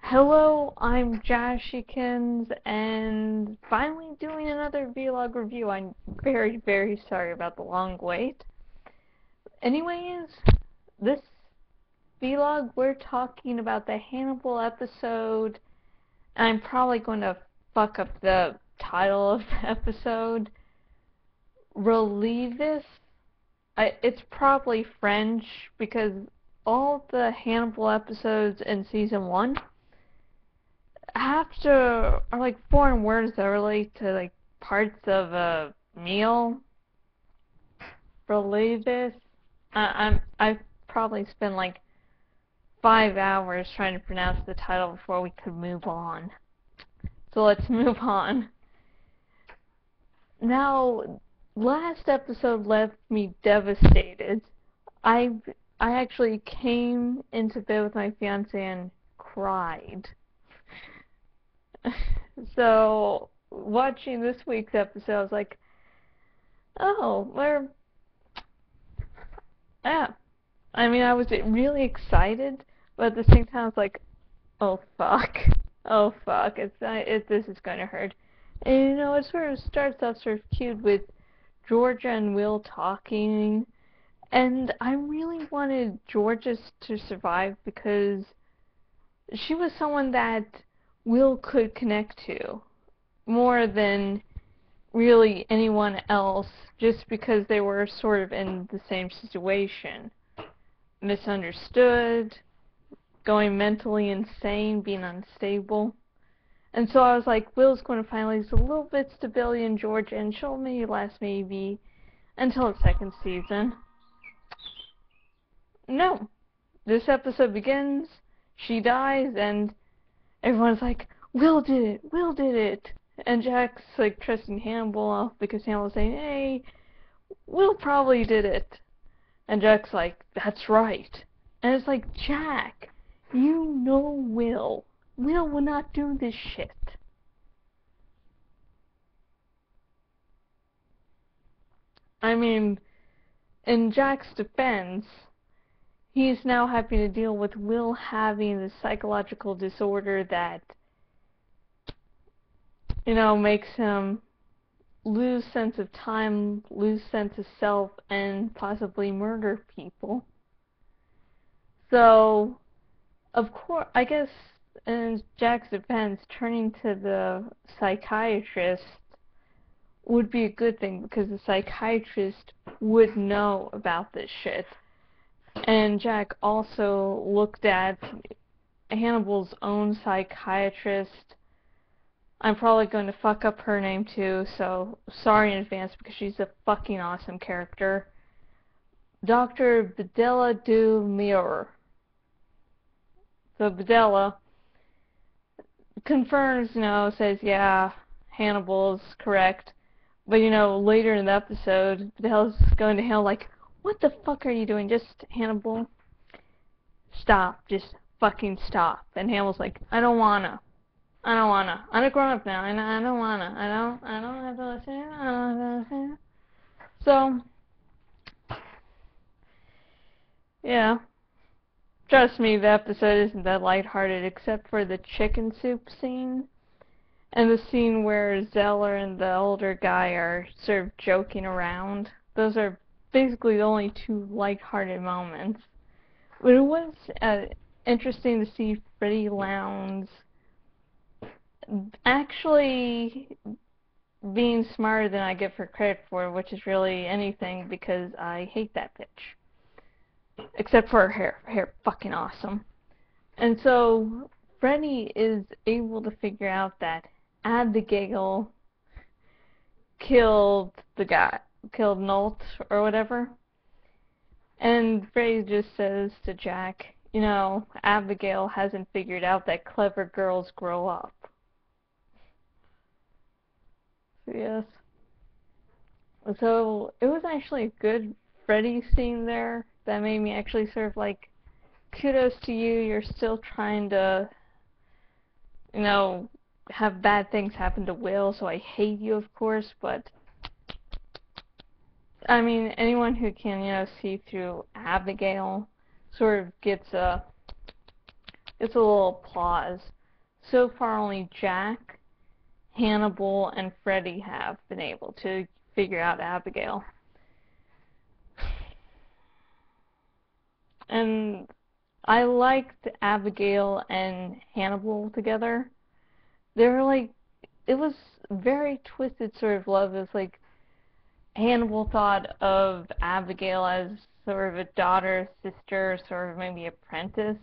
Hello, I'm jashykins, and finally doing another vlog review. I'm very, very sorry about the long wait. Anyways, this vlog we're talking about the Hannibal episode. I'm probably going to fuck up the title of the episode. Releves. It's probably French because all the Hannibal episodes in season 1 are like foreign words that relate to like parts of a meal. Releves. I've probably spent like 5 hours trying to pronounce the title before we could move on. So let's move on. Now, last episode left me devastated. I actually came into bed with my fiance and cried. So, watching this week's episode, I was like, oh, yeah. I mean, I was really excited, but at the same time, I was like, oh, fuck. Oh, fuck. This is gonna hurt. And, it sort of starts off sort of cute with Georgia and Will talking, and I really wanted Georgia to survive because she was someone that Will could connect to more than really anyone else, just because they were sort of in the same situation. Misunderstood, going mentally insane, being unstable. And so I was like, Will's going to finally lose a little bit of stability in Georgia, and she'll maybe last maybe until the second season. No. This episode begins, she dies, and everyone's like, Will did it! Will did it! And Jack's like trusting Hannibal because Hannibal's saying, hey, Will probably did it. And Jack's like, that's right. And it's like, Jack, you know Will. Will would not do this shit. I mean, in Jack's defense, he's now having to deal with Will having the psychological disorder that, makes him lose sense of time, lose sense of self, and possibly murder people. So, of course, I guess in Jack's defense, turning to the psychiatrist would be a good thing because the psychiatrist would know about this shit. And Jack also looked at Hannibal's own psychiatrist. I'm probably going to fuck up her name too, so sorry in advance because she's a fucking awesome character. Dr. Bedella du Mur. So Bedella confirms, says, yeah, Hannibal's correct. But, later in the episode, Bedella's going to hell like, what the fuck are you doing? Just, Hannibal, stop. Just fucking stop. And Hannibal's like, I don't wanna. I'm a grown up now, and I don't wanna. I don't have to listen. I don't have to listen. So, yeah. Trust me, the episode isn't that lighthearted except for the chicken soup scene. And the scene where Zeller and the older guy are sort of joking around. Those are basically the only two lighthearted moments. But it was interesting to see Freddie Lowndes actually being smarter than I give her credit for, which is really anything because I hate that bitch. Except for her hair. Her hair fucking awesome. And so Freddie is able to figure out that Abigail killed the guy, killed Nolt or whatever. And Freddie just says to Jack, Abigail hasn't figured out that clever girls grow up. So yes. So it was actually a good Freddie scene there that made me actually sort of like, kudos to you, you're still trying to, have bad things happen to Will, so I hate you, of course, but I mean, anyone who can, see through Abigail sort of gets a it's a little pause. So far, only Jack, Hannibal, and Freddy have been able to figure out Abigail. And I liked Abigail and Hannibal together. They were like, it was very twisted sort of love. It was like Hannibal thought of Abigail as sort of a daughter, sister, sort of maybe apprentice.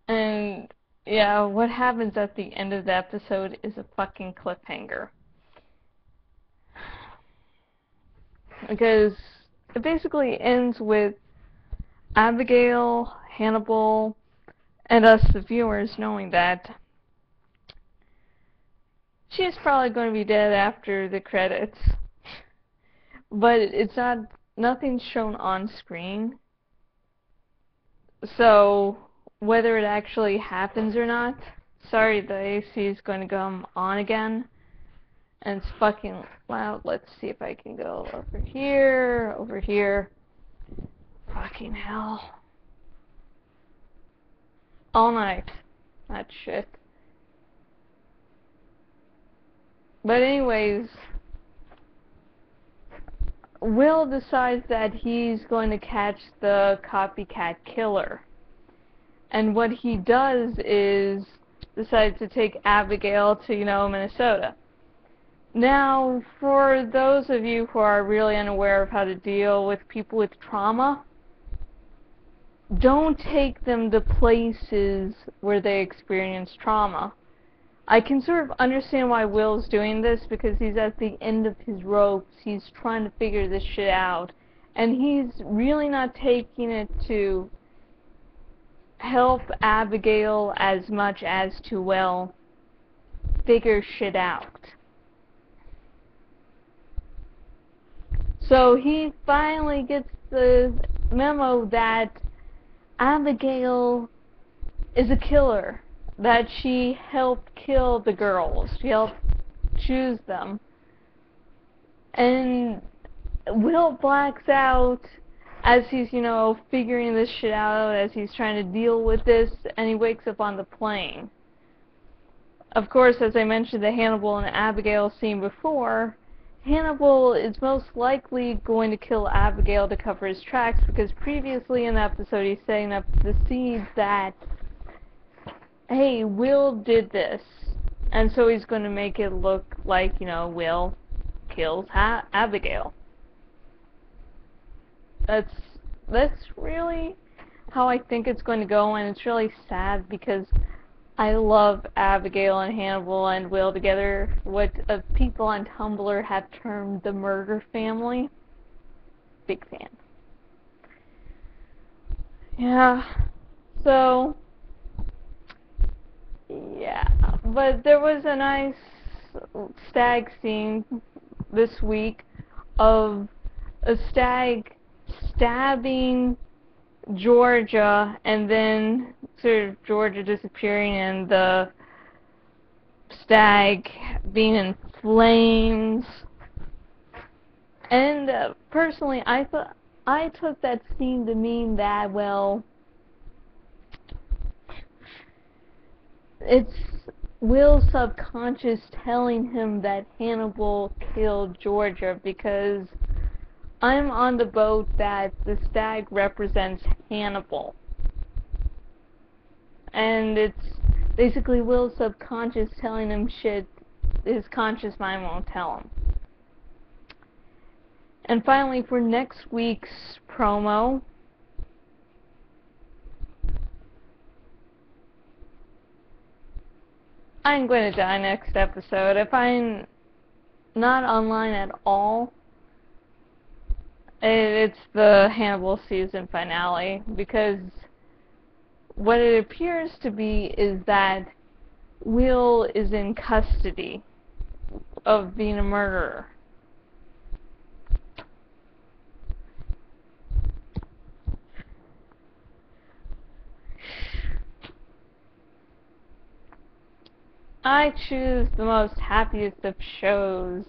And yeah, what happens at the end of the episode is a fucking cliffhanger. Because it basically ends with Abigail, Hannibal, and us, the viewers, knowing that she's probably going to be dead after the credits. But it's nothing's shown on screen. So, whether it actually happens or not, sorry, the AC is going to come on again. And it's fucking loud. Let's see if I can go over here, over here. Fucking hell. All night. That shit. But anyways, Will decides that he's going to catch the copycat killer. And what he does is decides to take Abigail to, Minnesota. Now, for those of you who are really unaware of how to deal with people with trauma, don't take them to places where they experience trauma. I can sort of understand why Will's doing this, because he's at the end of his ropes. He's trying to figure this shit out. And he's really not taking it to help Abigail as much as to, well, figure shit out. So he finally gets the memo that Abigail is a killer, that she helped kill the girls, she helped choose them. And Will blacks out as he's, figuring this shit out, as he's trying to deal with this, and he wakes up on the plane. Of course, as I mentioned the Hannibal and Abigail scene before, Hannibal is most likely going to kill Abigail to cover his tracks, because previously in the episode he's setting up the seeds that, hey, Will did this, and so he's going to make it look like, Will kills Abigail. That's really how I think it's going to go, and it's really sad because I love Abigail and Hannibal and Will together, what people on Tumblr have termed the murder family. Big fan. Yeah, so, yeah, but there was a nice stag scene this week of a stag stabbing Georgia, and then sort of Georgia disappearing and the stag being in flames. And personally, I took that scene to mean that, well, it's Will's subconscious telling him that Hannibal killed Georgia, because I'm on the boat that the stag represents Hannibal. And it's basically Will's subconscious telling him shit his conscious mind won't tell him. And finally, for next week's promo, I'm going to die next episode. If I'm not online at all, it's the Hannibal season finale, because what it appears to be is that Will is in custody of being a murderer. I choose the most happiest of shows.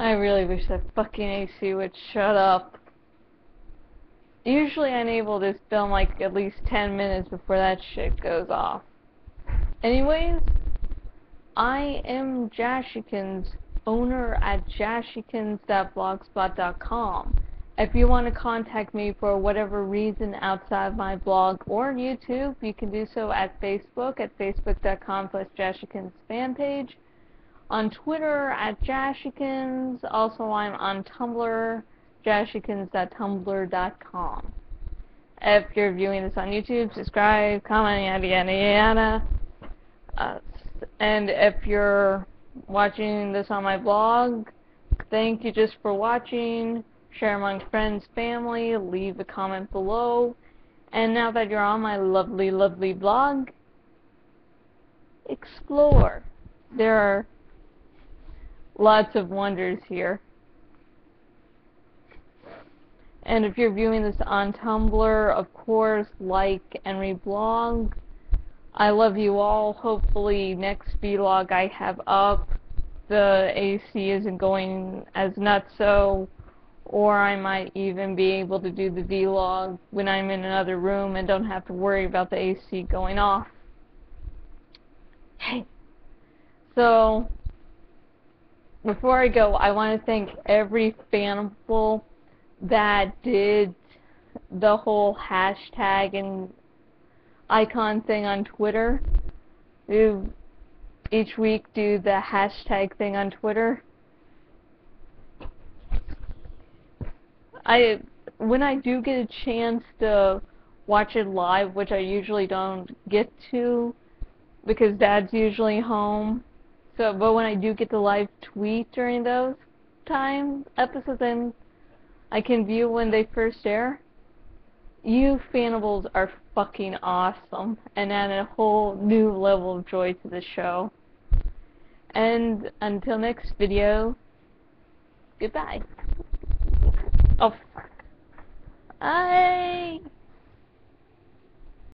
I really wish that fucking AC would shut up. Usually I enable this film like at least 10 minutes before that shit goes off. Anyways, I am Jashykins, owner at jashykins.blogspot.com. If you want to contact me for whatever reason outside my blog or YouTube, you can do so at Facebook at facebook.com/jashykins fan page. On Twitter at jashykins. Also, I'm on Tumblr, jashykins.tumblr.com. If you're viewing this on YouTube, subscribe, comment, yada yada yada. And if you're watching this on my blog, thank you just for watching. Share among friends, family, leave a comment below. And now that you're on my lovely, lovely blog, explore. There are lots of wonders here. And if you're viewing this on Tumblr, of course, like and reblog. I love you all. Hopefully next vlog I have up, the AC isn't going as nutso, or I might even be able to do the vlog when I'm in another room and don't have to worry about the AC going off. Hey. So, before I go, I want to thank every fanable that did the whole hashtag and icon thing on Twitter. We each week do the hashtag thing on Twitter. When I do get a chance to watch it live, which I usually don't get to because Dad's usually home. But when I do get to live tweet during those episodes, and I can view when they first air. You fanables are fucking awesome and add a whole new level of joy to the show. And until next video, goodbye. Oh fuck. Bye.